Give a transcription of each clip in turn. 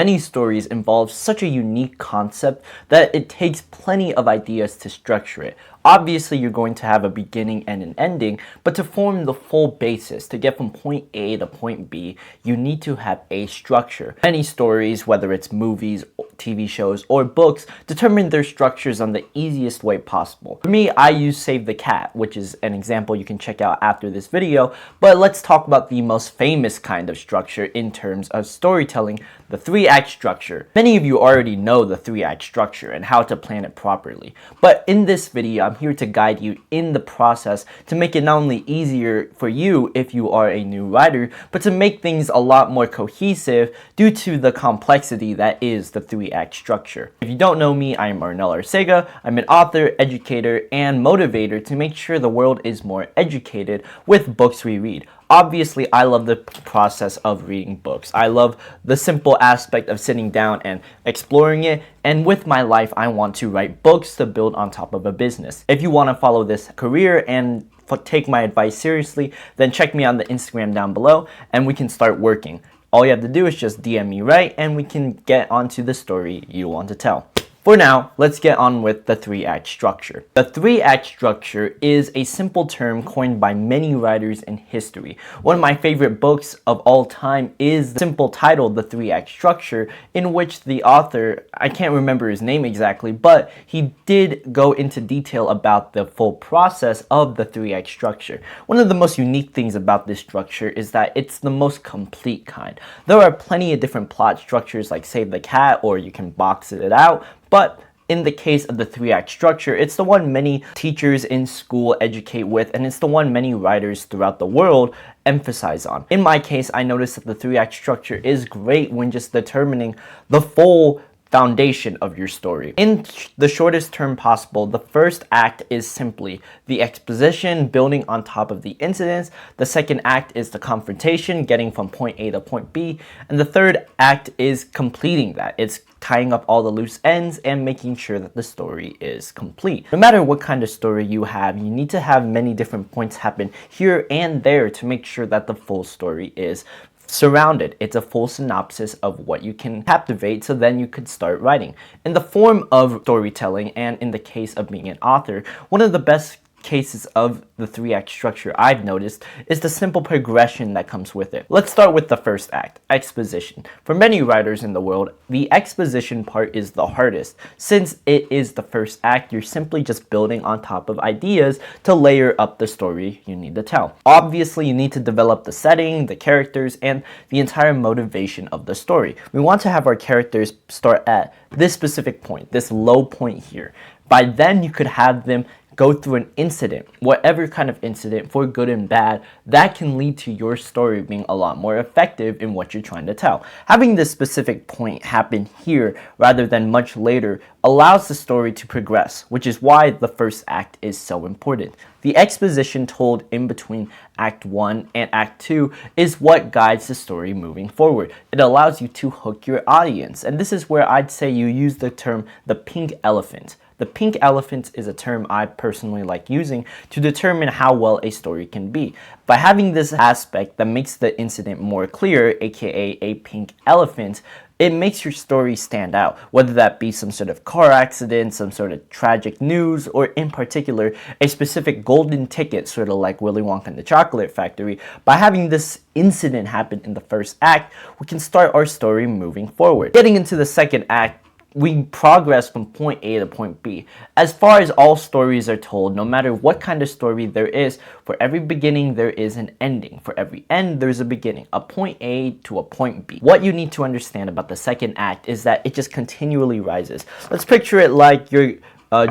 Many stories involve such a unique concept that it takes plenty of ideas to structure it. Obviously, you're going to have a beginning and an ending, but to form the full basis, to get from point A to point B, you need to have a structure. Many stories, whether it's movies, TV shows, or books, determine their structures on the easiest way possible. For me, I use Save the Cat, which is an example you can check out after this video, but let's talk about the most famous kind of structure in terms of storytelling, the 3-act structure. Many of you already know the 3-act structure and how to plan it properly, but in this video, I'm here to guide you in the process to make it not only easier for you if you are a new writer, but to make things a lot more cohesive due to the complexity that is the 3-act structure. If you don't know me, I am Arnel Arcega. I'm an author, educator, and motivator to make sure the world is more educated with books we read. Obviously, I love the process of reading books. I love the simple aspect of sitting down and exploring it. And with my life, I want to write books to build on top of a business. If you want to follow this career and take my advice seriously, then check me on the Instagram down below and we can start working. All you have to do is just DM me right and we can get onto the story you want to tell. For now, let's get on with the 3-act structure. The 3-act structure is a simple term coined by many writers in history. One of my favorite books of all time is the simple title, The 3-Act Structure, in which the author, I can't remember his name exactly, but he did go into detail about the full process of the 3-act structure. One of the most unique things about this structure is that it's the most complete kind. There are plenty of different plot structures like Save the Cat, or you can box it out, but in the case of the 3-act structure, it's the one many teachers in school educate with, and it's the one many writers throughout the world emphasize on. In my case, I noticed that the 3-act structure is great when just determining the full foundation of your story. In the shortest term possible, the first act is simply the exposition, building on top of the incidents. The second act is the confrontation, getting from point A to point B. And the third act is completing that. It's tying up all the loose ends and making sure that the story is complete. No matter what kind of story you have, you need to have many different points happen here and there to make sure that the full story is surrounded. It's a full synopsis of what you can captivate, so then you could start writing. In the form of storytelling and in the case of being an author, one of the best cases of the 3-act structure I've noticed is the simple progression that comes with it. Let's start with the first act, exposition. For many writers in the world, the exposition part is the hardest. Since it is the first act, you're simply just building on top of ideas to layer up the story you need to tell. Obviously, you need to develop the setting, the characters, and the entire motivation of the story. We want to have our characters start at this specific point, this low point here. By then, you could have them go through an incident, whatever kind of incident, for good and bad, that can lead to your story being a lot more effective in what you're trying to tell. Having this specific point happen here rather than much later allows the story to progress, which is why the first act is so important. The exposition told in between Act 1 and Act 2 is what guides the story moving forward. It allows you to hook your audience, and this is where I'd say you use the term the pink elephant. The pink elephant is a term I personally like using to determine how well a story can be. By having this aspect that makes the incident more clear, aka a pink elephant, it makes your story stand out, whether that be some sort of car accident, some sort of tragic news, or in particular, a specific golden ticket, sort of like Willy Wonka and the Chocolate Factory. By having this incident happen in the first act, we can start our story moving forward. Getting into the second act, we progress from point A to point B. As far as all stories are told, no matter what kind of story there is, for every beginning there is an ending. For every end there's a beginning, a point A to a point B. What you need to understand about the second act is that it just continually rises. Let's picture it like you're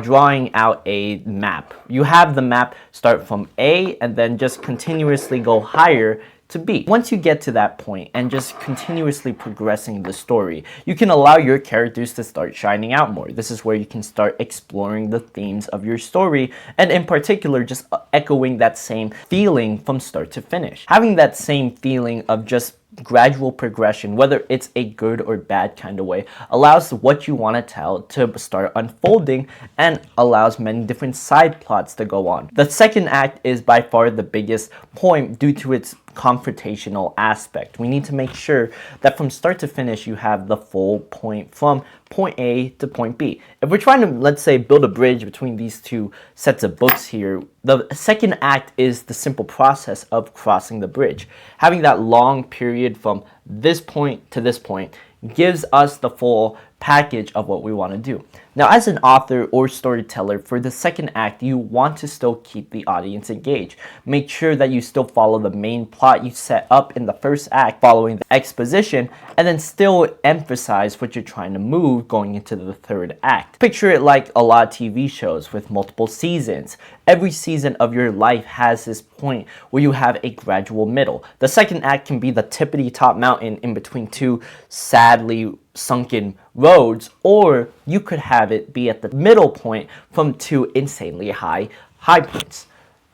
drawing out a map. You have the map start from A and then just continuously go higher to B. Once you get to that point and just continuously progressing the story, you can allow your characters to start shining out more. This is where you can start exploring the themes of your story, and in particular, just echoing that same feeling from start to finish. Having that same feeling of just gradual progression, whether it's a good or bad kind of way, allows what you want to tell to start unfolding and allows many different side plots to go on. The second act is by far the biggest point due to its confrontational aspect. We need to make sure that from start to finish you have the full point from point A to point B. If we're trying to, let's say, build a bridge between these two sets of books here, the second act is the simple process of crossing the bridge. Having that long period from this point to this point gives us the full package of what we want to do. Now, as an author or storyteller, for the second act, you want to still keep the audience engaged. Make sure that you still follow the main plot you set up in the first act following the exposition, and then still emphasize what you're trying to move going into the third act. Picture it like a lot of TV shows with multiple seasons. Every season of your life has this point where you have a gradual middle. The second act can be the tippity top mountain in between two sadly sunken roads, or you could have it be at the middle point from two insanely high points.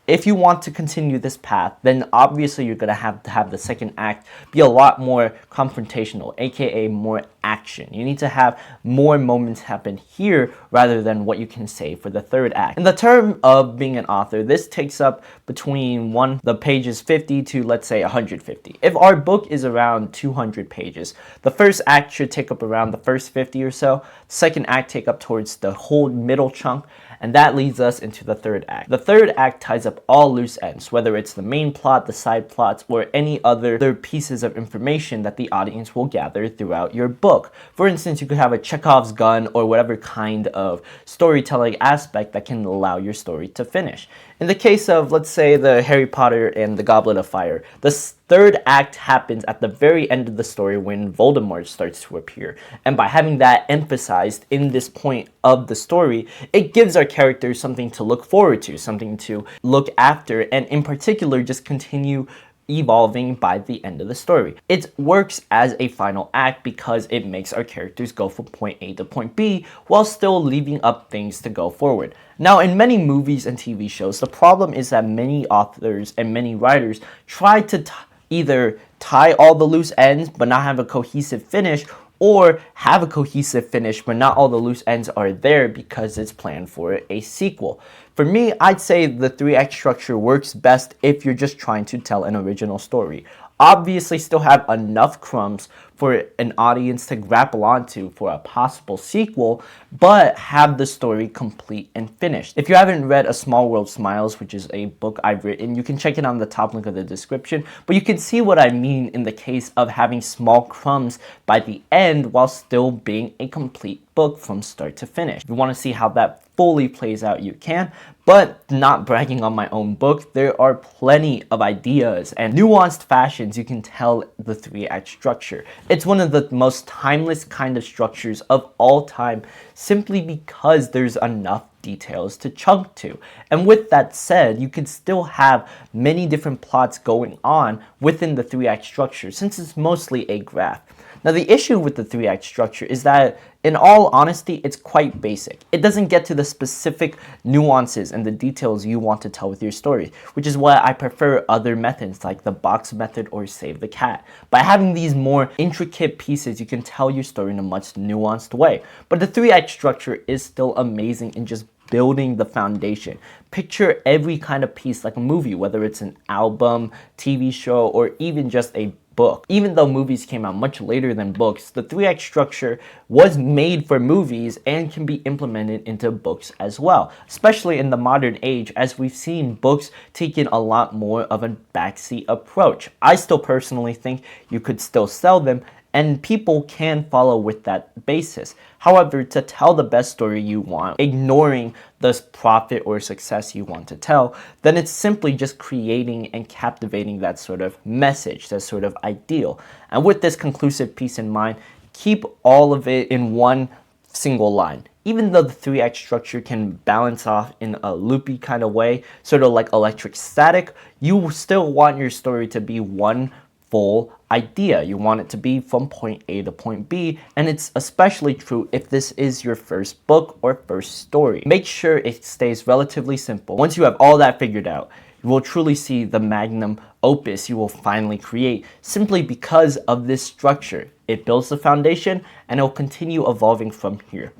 If you want to continue this path, then obviously you're going to have the second act be a lot more confrontational, aka more action. You need to have more moments happen here rather than what you can say for the third act. In the term of being an author, this takes up between the pages 50 to, let's say, 150. If our book is around 200 pages, the first act should take up around the first 50 or so. Second act take up towards the whole middle chunk, and that leads us into the third act. The third act ties up all loose ends, whether it's the main plot, the side plots, or any other pieces of information that the audience will gather throughout your book. For instance, you could have a Chekhov's gun or whatever kind of storytelling aspect that can allow your story to finish. In the case of, let's say, the Harry Potter and the Goblet of Fire, the third act happens at the very end of the story when Voldemort starts to appear. And by having that emphasized in this point of the story, it gives our characters something to look forward to, something to look after, and in particular just continue evolving by the end of the story. It works as a final act because it makes our characters go from point A to point B while still leaving up things to go forward. Now, in many movies and TV shows, the problem is that many authors and many writers try to either tie all the loose ends but not have a cohesive finish, or have a cohesive finish but not all the loose ends are there because it's planned for a sequel. For me, I'd say the 3-act structure works best if you're just trying to tell an original story. Obviously still have enough crumbs for an audience to grapple onto for a possible sequel, but have the story complete and finished. If you haven't read A Small World Smiles, which is a book I've written, you can check it on the top link of the description, but you can see what I mean in the case of having small crumbs by the end while still being a complete book from start to finish. If you want to see how that fully plays out, you can, but not bragging on my own book, there are plenty of ideas and nuanced fashions you can tell the 3-act structure. It's one of the most timeless kind of structures of all time, simply because there's enough details to chunk to. And with that said, you can still have many different plots going on within the 3-act structure, since it's mostly a graph. Now, the issue with the 3-act structure is that, in all honesty, it's quite basic. It doesn't get to the specific nuances and the details you want to tell with your story, which is why I prefer other methods like the box method or save the cat. By having these more intricate pieces, you can tell your story in a much nuanced way. But the 3-act structure is still amazing in just building the foundation. Picture every kind of piece like a movie, whether it's an album, TV show, or even just a book. Even though movies came out much later than books, the 3-act structure was made for movies and can be implemented into books as well, especially in the modern age, as we've seen books taking a lot more of a backseat approach. I still personally think you could still sell them, and people can follow with that basis. However, to tell the best story you want, ignoring the profit or success you want to tell, then it's simply just creating and captivating that sort of message, that sort of ideal. And with this conclusive piece in mind, keep all of it in one single line. Even though the 3-act structure can balance off in a loopy kind of way, sort of like electric static, you still want your story to be one full idea. You want it to be from point A to point B, and it's especially true if this is your first book or first story. Make sure it stays relatively simple. Once you have all that figured out, you will truly see the magnum opus you will finally create, simply because of this structure. It builds the foundation and it will continue evolving from here.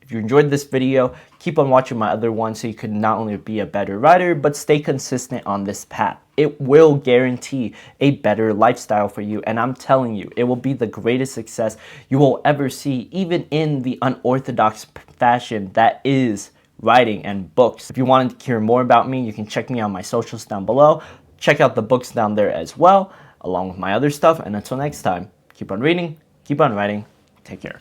If you enjoyed this video, keep on watching my other ones so you can not only be a better writer, but stay consistent on this path. It will guarantee a better lifestyle for you, and I'm telling you, it will be the greatest success you will ever see, even in the unorthodox fashion that is writing and books. If you wanted to hear more about me, you can check me on my socials down below. Check out the books down there as well, along with my other stuff, and until next time, keep on reading, keep on writing, take care.